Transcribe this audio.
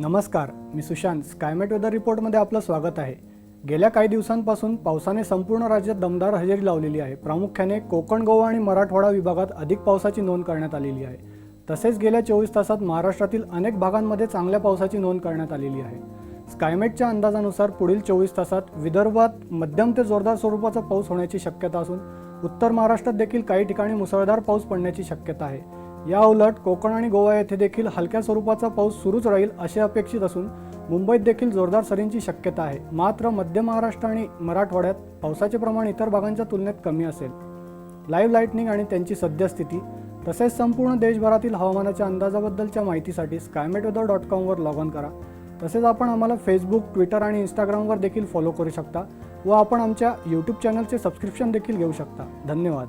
नमस्कार, मी सुशांत. स्कायमेट वेदर रिपोर्टमध्ये आपलं स्वागत आहे. गेल्या काही दिवसांपासून पावसाने संपूर्ण राज्यात दमदार हजेरी लावलेली आहे. प्रामुख्याने कोकण, गोवा आणि मराठवाडा विभागात अधिक पावसाची नोंद करण्यात आलेली आहे. तसेच गेल्या 24 तासात महाराष्ट्रातील अनेक भागांमध्ये चांगल्या पावसाची नोंद करण्यात आलेली आहे. स्कायमेटच्या अंदाजानुसार पुढील 24 तासात विदर्भात मध्यम ते जोरदार स्वरूपाचा पाऊस होण्याची शक्यता असून उत्तर महाराष्ट्रात देखील काही ठिकाणी मुसळधार पाऊस पडण्याची शक्यता आहे. या उलट कोकण आणि गोवा येथे देखील हलक्या स्वरूपाचा पाऊस सुरूच राहील असे अपेक्षित असून मुंबईत देखील जोरदार सरींची शक्यता आहे. मात्र मध्य महाराष्ट्र आणि मराठवाड्यात पावसाचे प्रमाण इतर भागांच्या तुलनेत कमी असेल. लाईव्ह लाईटनिंग आणि त्यांची सद्यस्थिती तसेच संपूर्ण देशभरातील हवामानाच्या अंदाजाबद्दलच्या माहितीसाठी skymetweather.com वर लॉग ऑन करा. तसेच आपण आम्हाला फेसबुक, ट्विटर आणि इंस्टाग्रामवर देखील फॉलो करू शकता व आपण आमच्या यूट्यूब चॅनलचे सबस्क्रिप्शन देखील घेऊ शकता. धन्यवाद.